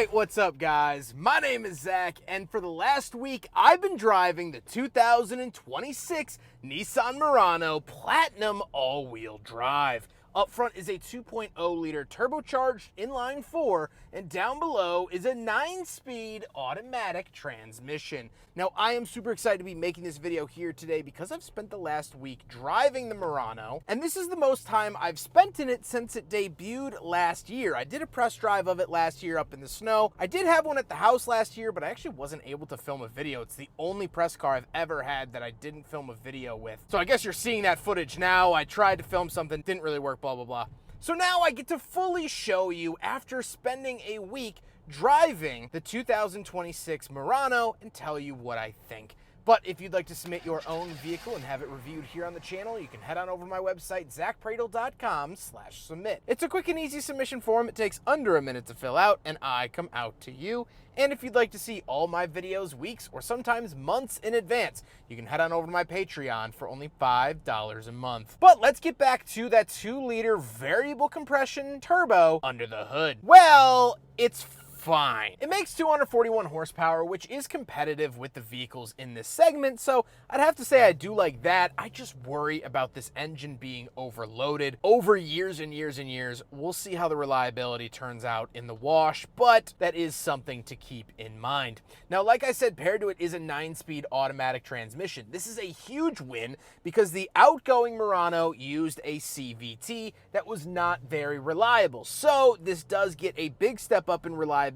Alright, what's up guys? My name is Zach, and for the last week I've been driving the 2026 Nissan Murano Platinum all-wheel drive. Up front is a 2.0 liter turbocharged inline 4, and down below is a 9-speed automatic transmission. Now, I am super excited to be making this video here today because I've spent the last week driving the Murano, and this is the most time I've spent in it since it debuted last year. I did a press drive of it last year up in the snow. I did have one at the house last year, but I actually wasn't able to film a video. It's the only press car I've ever had that I didn't film a video with. So I guess you're seeing that footage now. I tried to film something, didn't really work, blah, blah, blah. So now I get to fully show you after spending a week driving the 2026 Murano and tell you what I think. But if you'd like to submit your own vehicle and have it reviewed here on the channel, you can head on over to my website, zackpradel.com/submit. It's a quick and easy submission form. It takes under a minute to fill out, and I come out to you. And if you'd like to see all my videos weeks or sometimes months in advance, you can head on over to my Patreon for only $5 a month. But let's get back to that 2-liter variable compression turbo under the hood. Well, it's fine. It makes 241 horsepower, which is competitive with the vehicles in this segment, so I'd have to say I do like that. I just worry about this engine being overloaded over years and years and years. We'll see how the reliability turns out in the wash, but that is something to keep in mind. Now, like I said, paired to it is a 9-speed automatic transmission. This is a huge win because the outgoing Murano used a CVT that was not very reliable. So this does get a big step up in reliability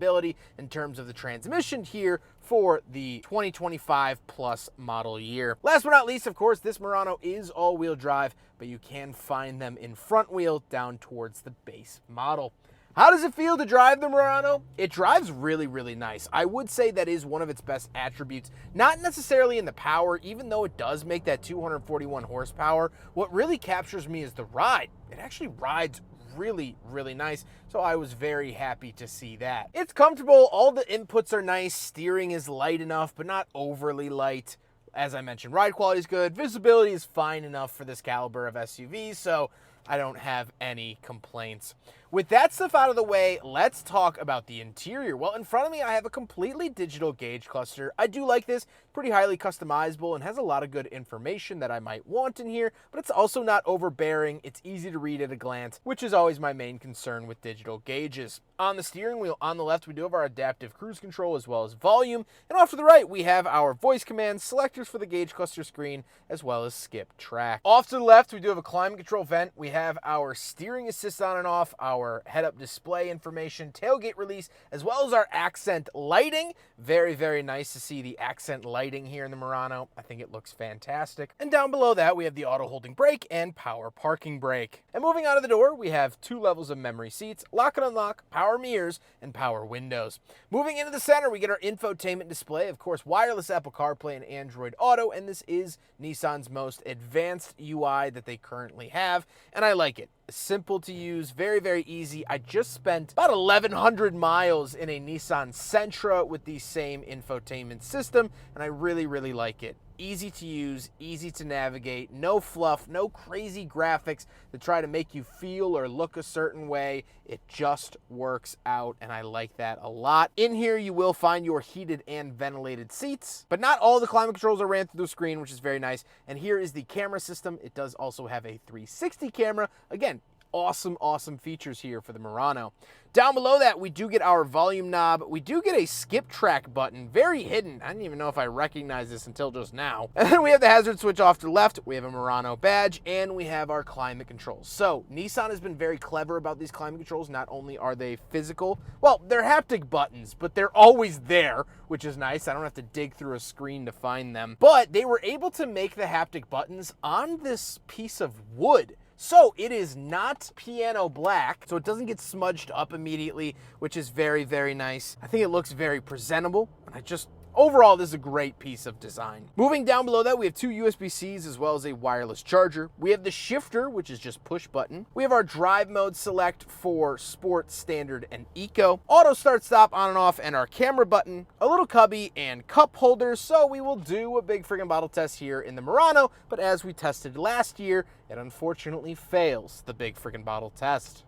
in terms of the transmission here for the 2025 plus model year. Last but not least, of course, this Murano is all-wheel drive, but you can find them in front wheel down towards the base model. How does it feel to drive the Murano? It drives really, really nice. I would say that is one of its best attributes. Not necessarily in the power, even though it does make that 241 horsepower. What really captures me is the ride. It actually rides really, really nice, so I was very happy to see that. It's comfortable, all the inputs are nice, steering is light enough, but not overly light. As I mentioned, ride quality is good, visibility is fine enough for this caliber of SUV, so I don't have any complaints. With that stuff out of the way, let's talk about the interior. Well, in front of me, I have a completely digital gauge cluster. I do like this, pretty highly customizable and has a lot of good information that I might want in here, but it's also not overbearing. It's easy to read at a glance, which is always my main concern with digital gauges. On the steering wheel, on the left, we do have our adaptive cruise control as well as volume, and off to the right, we have our voice commands, selectors for the gauge cluster screen, as well as skip track. Off to the left, we do have a climate control vent. We have our steering assist on and off, our head-up display information, tailgate release, as well as our accent lighting. Very, very nice to see the accent lighting here in the Murano. I think it looks fantastic. And down below that, we have the auto-holding brake and power parking brake. And moving out of the door, we have 2 levels of memory seats, lock and unlock, power mirrors, and power windows. Moving into the center, we get our infotainment display, of course, wireless Apple CarPlay and Android Auto, and this is Nissan's most advanced UI that they currently have, and I like it. Simple to use, very, very easy. I just spent about 1,100 miles in a Nissan Sentra with the same infotainment system, and I really, really like it. Easy to use, easy to navigate, no fluff, no crazy graphics that try to make you feel or look a certain way. It just works out, and I like that a lot. In here, you will find your heated and ventilated seats, but not all the climate controls are ran through the screen, which is very nice. And here is the camera system. It does also have a 360 camera. Again, awesome, awesome features here for the Murano. Down below that, we do get our volume knob. We do get a skip track button, very hidden. I didn't even know if I recognized this until just now. And then we have the hazard switch off to the left. We have a Murano badge, and we have our climate controls. So Nissan has been very clever about these climate controls. Not only are they physical, well, they're haptic buttons, but they're always there, which is nice. I don't have to dig through a screen to find them. But they were able to make the haptic buttons on this piece of wood. So it is not piano black, so it doesn't get smudged up immediately, which is very, very nice. I think it looks very presentable, and overall, this is a great piece of design. Moving down below that, we have 2 USB-Cs as well as a wireless charger. We have the shifter, which is just push button. We have our drive mode select for sport, standard, and eco. Auto start stop on and off, and our camera button, a little cubby, and cup holders. So we will do a big friggin' bottle test here in the Murano, but as we tested last year, it unfortunately fails the big friggin' bottle test.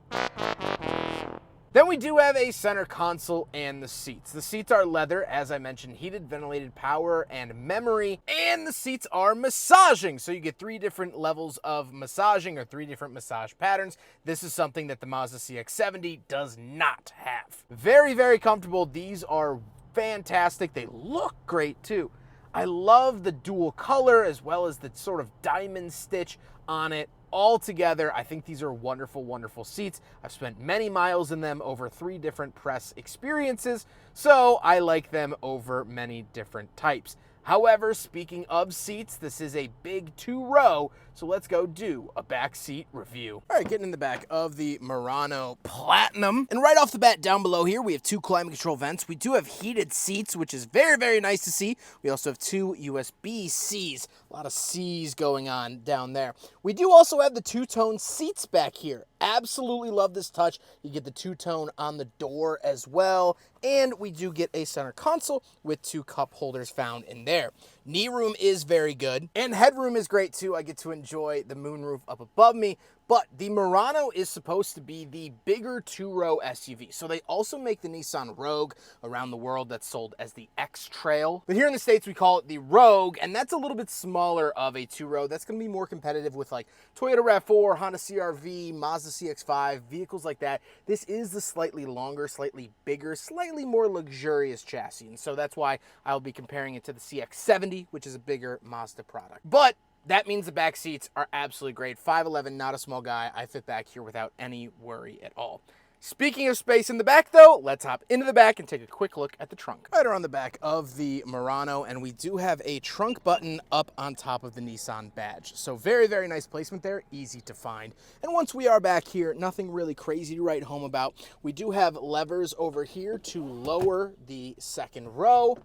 Then we do have a center console and the seats. The seats are leather, as I mentioned, heated, ventilated, power, and memory, and the seats are massaging. So you get 3 different levels of massaging, or 3 different massage patterns. This is something that the Mazda CX-70 does not have. Very, very comfortable. These are fantastic. They look great too. I love the dual color as well as the sort of diamond stitch on it. All together, I think these are wonderful, wonderful seats. I've spent many miles in them over 3 different press experiences, so I like them over many different types. However, speaking of seats, this is a big 2-row, so let's go do a back seat review. All right, getting in the back of the Murano Platinum. And right off the bat down below here, we have 2 climate control vents. We do have heated seats, which is very, very nice to see. We also have 2 USB-Cs. A lot of C's going on down there. We do also have the 2-tone seats back here. Absolutely love this touch. You get the 2-tone on the door as well. And we do get a center console with 2 cup holders found in there. Knee room is very good, and headroom is great too. I get to enjoy the moonroof up above me. But the Murano is supposed to be the bigger 2-row SUV. So they also make the Nissan Rogue around the world that's sold as the X-Trail. But here in the States, we call it the Rogue, and that's a little bit smaller of a 2-row. That's going to be more competitive with like Toyota RAV4, Honda CR-V, Mazda CX-5, vehicles like that. This is the slightly longer, slightly bigger, slightly more luxurious chassis. And so that's why I'll be comparing it to the CX-70, which is a bigger Mazda product. But that means the back seats are absolutely great. 5'11", not a small guy. I fit back here without any worry at all. Speaking of space in the back, though, let's hop into the back and take a quick look at the trunk. Right around the back of the Murano, and we do have a trunk button up on top of the Nissan badge. So very, very nice placement there, easy to find. And once we are back here, nothing really crazy to write home about. We do have levers over here to lower the second row.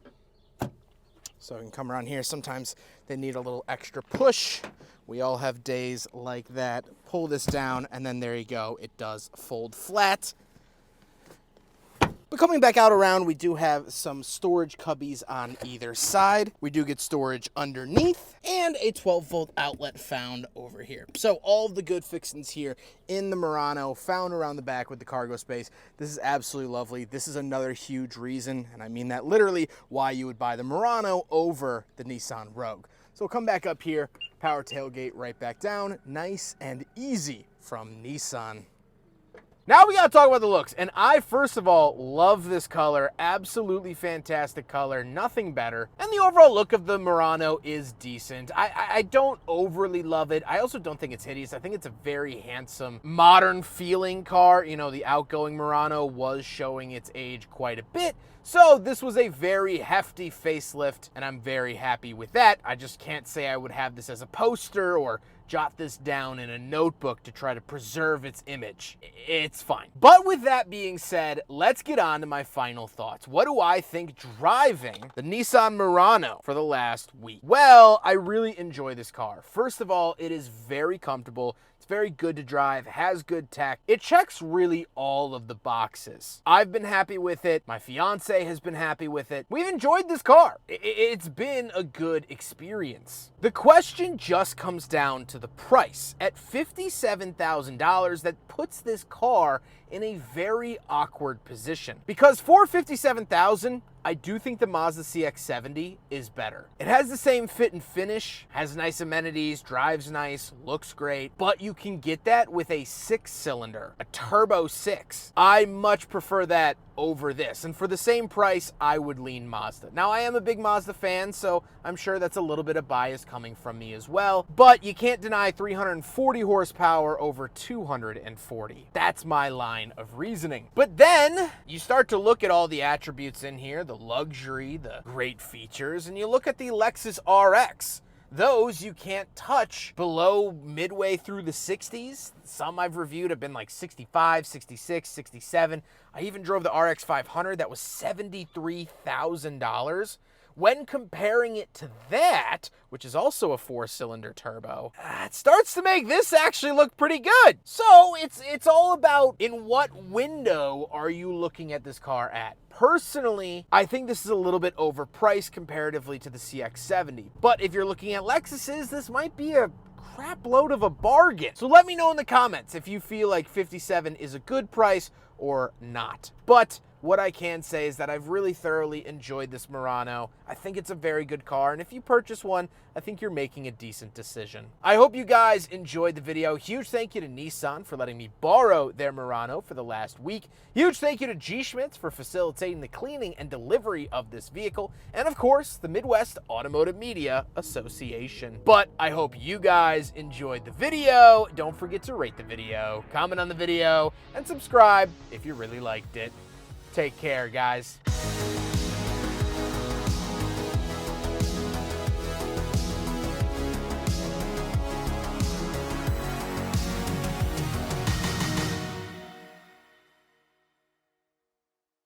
So I can come around here. Sometimes they need a little extra push. We all have days like that. Pull this down, and then there you go. It does fold flat. But coming back out around, we do have some storage cubbies on either side. We do get storage underneath and a 12-volt outlet found over here. So all of the good fixings here in the Murano found around the back with the cargo space. This is absolutely lovely. This is another huge reason, and I mean that literally, why you would buy the Murano over the Nissan Rogue. So we'll come back up here, power tailgate right back down, nice and easy from Nissan. Now we gotta talk about the looks, and I, first of all, love this color. Absolutely fantastic color, nothing better. And the overall look of the Murano is decent. I don't overly love it. I also don't think it's hideous. I think it's a very handsome, modern feeling car. You know, the outgoing Murano was showing its age quite a bit. So this was a very hefty facelift, and I'm very happy with that. I just can't say I would have this as a poster or jot this down in a notebook to try to preserve its image. It's fine. But with that being said, let's get on to my final thoughts. What do I think driving the Nissan Murano for the last week? Well, I really enjoy this car. First of all, it is very comfortable. It's very good to drive, has good tech. It checks really all of the boxes. I've been happy with it. My fiance has been happy with it. We've enjoyed this car. It's been a good experience. The question just comes down to the price. At $57,000, that puts this car in a very awkward position. Because for $57,000, I do think the Mazda CX-70 is better. It has the same fit and finish, has nice amenities, drives nice, looks great, but you can get that with a 6-cylinder, a turbo 6. I much prefer that over this, and for the same price, I would lean Mazda. Now, I am a big Mazda fan, so I'm sure that's a little bit of bias coming from me as well, but you can't deny 340 horsepower over 240. That's my line of reasoning. But then you start to look at all the attributes in here, the luxury, the great features, and you look at the Lexus RX. Those you can't touch below midway through the 60s. Some I've reviewed have been like 65, 66, 67. I even drove the RX 500 that was $73,000. when comparing it to that, which is also a 4-cylinder turbo, it starts to make this actually look pretty good. So it's all about in what window are you looking at this car at. Personally, I think this is a little bit overpriced comparatively to the CX-70. But if you're looking at Lexuses, this might be a crap load of a bargain. So let me know in the comments if you feel like 57 is a good price or not. But what I can say is that I've really thoroughly enjoyed this Murano. I think it's a very good car, and if you purchase one, I think you're making a decent decision. I hope you guys enjoyed the video. Huge thank you to Nissan for letting me borrow their Murano for the last week. Huge thank you to G. Schmitz for facilitating the cleaning and delivery of this vehicle. And of course, the Midwest Automotive Media Association. But I hope you guys enjoyed the video. Don't forget to rate the video, comment on the video, and subscribe if you really liked it. Take care, guys.